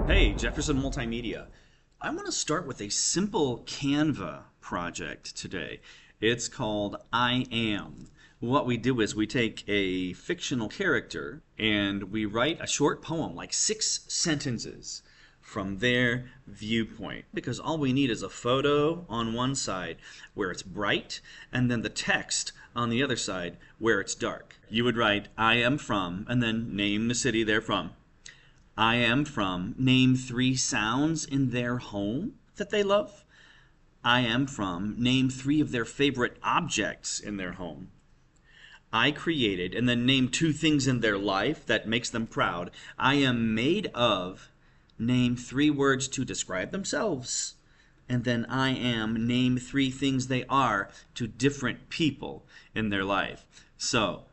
Hey, Jefferson Multimedia. I want to start with a simple Canva project today. It's called I Am. What we do is we take a fictional character and we write a short poem, like 6 sentences, from their viewpoint. Because all we need is a photo on one side where it's bright, and then the text on the other side where it's dark. You would write, I am from, and then name the city they're from. I am from, name 3 sounds in their home that they love. I am from, name 3 of their favorite objects in their home. I created, and then name 2 things in their life that makes them proud. I am made of, name 3 words to describe themselves. And then I am, name 3 things they are to different people in their life. So,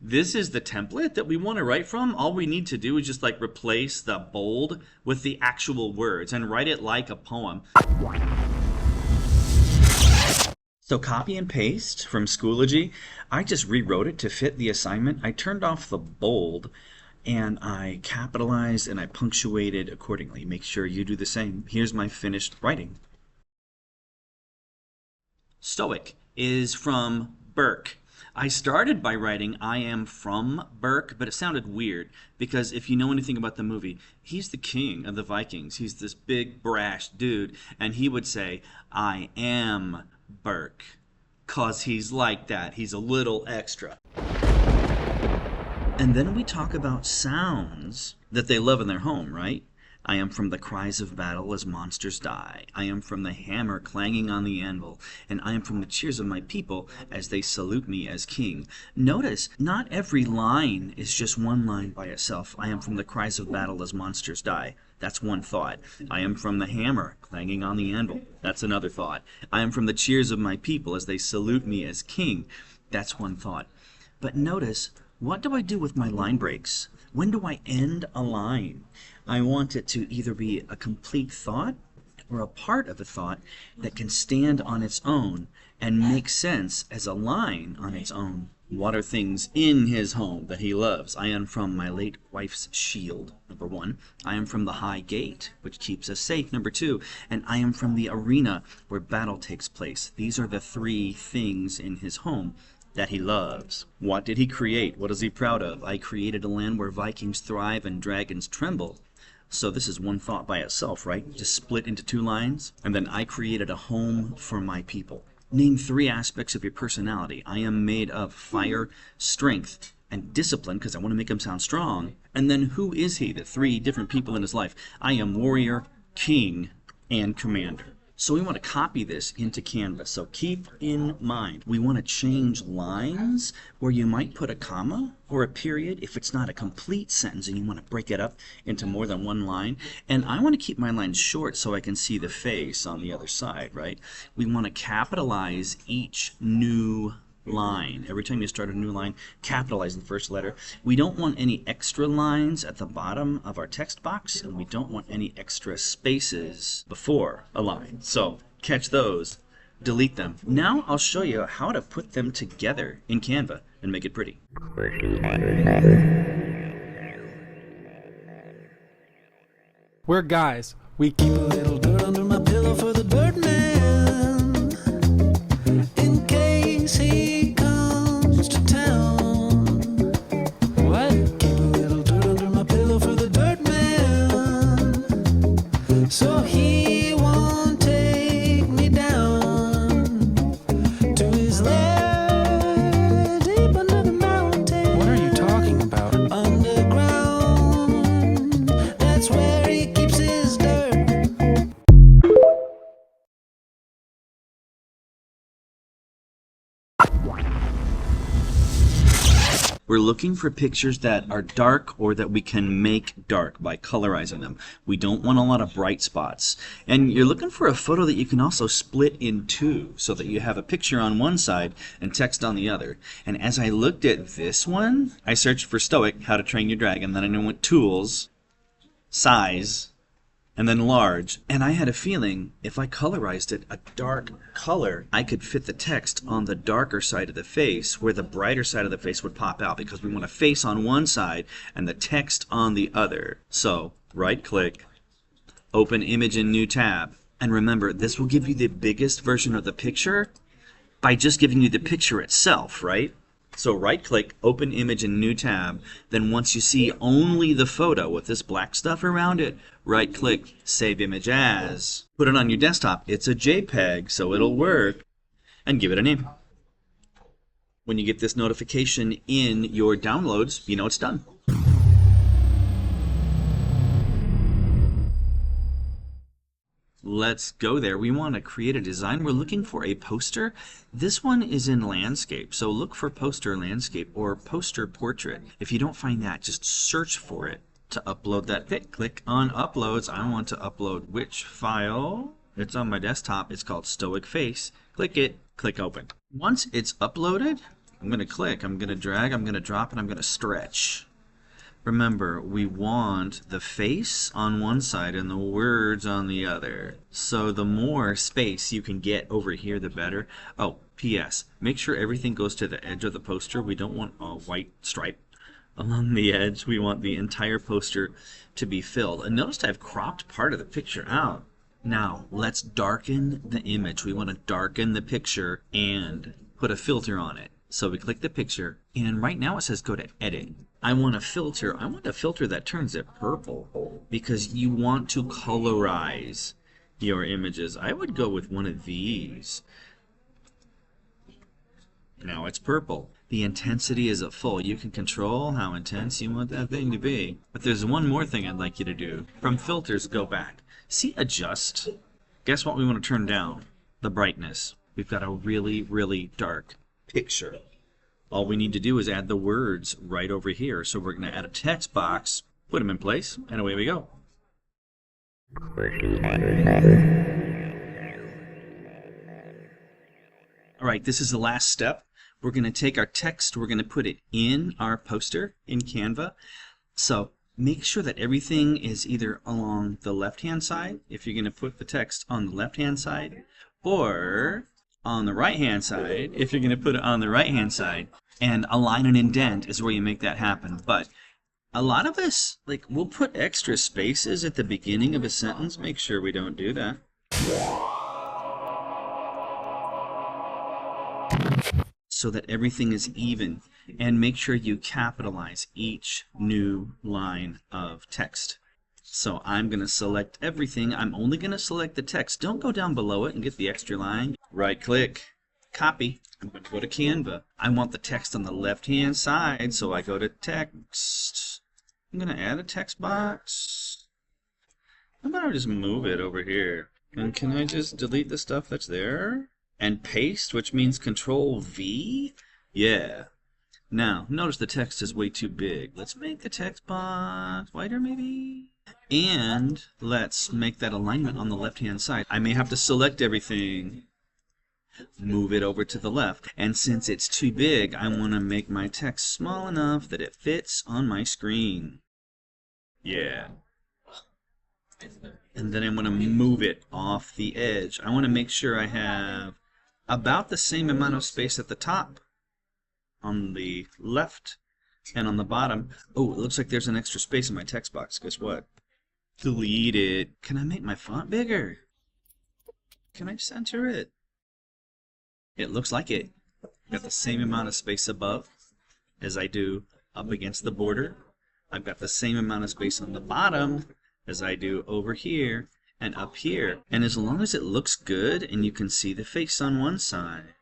this is the template that we want to write from. All we need to do is just replace the bold with the actual words and write it like a poem. So copy and paste from Schoology. I just rewrote it to fit the assignment. I turned off the bold and I capitalized and I punctuated accordingly. Make sure you do the same. Here's my finished writing. Stoic is from Burke. I started by writing I am from Burke, but it sounded weird because if you know anything about the movie, he's the king of the Vikings. He's this big, brash dude, and he would say, I am Burke, 'cause he's like that. He's a little extra. And then we talk about sounds that they love in their home, right? I am from the cries of battle as monsters die. I am from the hammer clanging on the anvil. And I am from the cheers of my people as they salute me as king. Notice, not every line is just one line by itself. I am from the cries of battle as monsters die. That's one thought. I am from the hammer clanging on the anvil. That's another thought. I am from the cheers of my people as they salute me as king. That's one thought. But notice, what do I do with my line breaks? When do I end a line? I want it to either be a complete thought or a part of a thought that can stand on its own and make sense as a line on its own. What are things in his home that he loves? I am from my late wife's shield, number 1. I am from the high gate, which keeps us safe, number 2. And I am from the arena where battle takes place. These are the 3 things in his home that he loves. What did he create? What is he proud of? I created a land where Vikings thrive and dragons tremble. So this is one thought by itself, right? Just split into 2 lines. And then I created a home for my people. Name 3 aspects of your personality. I am made of fire, strength, and discipline, because I want to make him sound strong. And then who is he? The 3 different people in his life. I am warrior, king, and commander. So we want to copy this into Canva. So keep in mind, we want to change lines where you might put a comma or a period if it's not a complete sentence and you want to break it up into more than 1 line. And I want to keep my lines short so I can see the face on the other side, right? We want to capitalize each new line. Every time you start a new line, capitalize the first letter. We don't want any extra lines at the bottom of our text box, and we don't want any extra spaces before a line. So catch those, delete them. Now I'll show you how to put them together in Canva and make it pretty. We're guys. We keep a little dirt under my pillow for the dirt man. In case he comes to town. What? Keep a little dirt under my pillow for the dirt man. So he won't take me down to his lair deep under the mountain. What are you talking about? Underground. That's where he keeps his dirt. We're looking for pictures that are dark or that we can make dark by colorizing them. We don't want a lot of bright spots. And you're looking for a photo that you can also split in 2 so that you have a picture on one side and text on the other. And as I looked at this one, I searched for Stoic, How to Train Your Dragon. Then I went Tools, Size, and then large. And I had a feeling if I colorized it a dark color, I could fit the text on the darker side of the face where the brighter side of the face would pop out, because we want a face on one side and the text on the other. So right click, Open image in new tab. And remember, this will give you the biggest version of the picture by just giving you the picture itself, right? So right click, open image in new tab. Then once you see only the photo with this black stuff around it, right click, save image as. Put it on your desktop. It's a JPEG, so it'll work. And give it a name. When you get this notification in your downloads, you know it's done. Let's go there. We want to create a design. We're looking for a poster. This one is in landscape, so look for poster landscape or poster portrait. If you don't find that, just search for it to upload that pic. Click on uploads. I want to upload which file? It's on my desktop. It's called Stoic Face. Click it, click open. Once it's uploaded, I'm going to click, I'm going to drag, I'm going to drop, and I'm going to stretch. Remember, we want the face on one side and the words on the other. So the more space you can get over here, the better. Oh, P.S. Make sure everything goes to the edge of the poster. We don't want a white stripe along the edge. We want the entire poster to be filled. And notice I've cropped part of the picture out. Now, let's darken the image. We want to darken the picture and put a filter on it. So we click the picture, and right now it says go to edit. I want a filter that turns it purple because you want to colorize your images. I would go with one of these. Now it's purple. The intensity is at full. You can control how intense you want that thing to be. But there's one more thing I'd like you to do. From filters, go back. See adjust. Guess what we want to turn down? The brightness. We've got a really, really dark picture. All we need to do is add the words right over here. So we're going to add a text box, put them in place, and away we go. All right, this is the last step. We're going to take our text, we're going to put it in our poster in Canva. So make sure that everything is either along the left-hand side, if you're going to put the text on the left-hand side, or on the right-hand side, if you're going to put it on the right-hand side. And align and indent is where you make that happen. But a lot of us, we'll put extra spaces at the beginning of a sentence. Make sure we don't do that. So that everything is even. And make sure you capitalize each new line of text. So I'm going to select everything. I'm only going to select the text. Don't go down below it and get the extra line. Right click, copy. I'm going to go to Canva. I want the text on the left-hand side, so I go to text. I'm going to add a text box. I'm going to just move it over here. And can I just delete the stuff that's there? And paste, which means Control V? Yeah. Now, notice the text is way too big. Let's make the text box wider, maybe? And let's make that alignment on the left-hand side. I may have to select everything. Move it over to the left. And since it's too big, I want to make my text small enough that it fits on my screen. Yeah. And then I want to move it off the edge. I want to make sure I have about the same amount of space at the top, on the left, and on the bottom. Oh, it looks like there's an extra space in my text box. Guess what? Delete it. Can I make my font bigger? Can I center it? It looks like it. Got the same amount of space above as I do up against the border. I've got the same amount of space on the bottom as I do over here and up here. And as long as it looks good and you can see the face on one side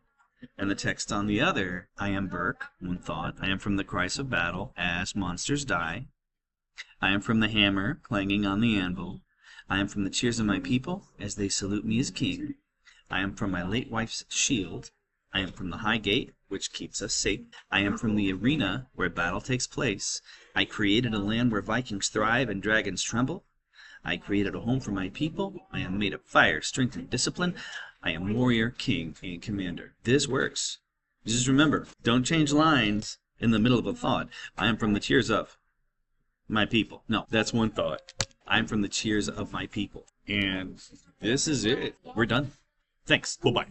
and the text on the other, I am Burke, one thought. I am from the cries of battle as monsters die. I am from the hammer clanging on the anvil. I am from the cheers of my people as they salute me as king. I am from my late wife's shield. I am from the high gate, which keeps us safe. I am from the arena where battle takes place. I created a land where Vikings thrive and dragons tremble. I created a home for my people. I am made of fire, strength, and discipline. I am warrior, king, and commander. This works. Just remember, don't change lines in the middle of a thought. I am from the cheers of my people. No, that's one thought. I'm from the cheers of my people. And this is it. We're done. Thanks. Bye-bye.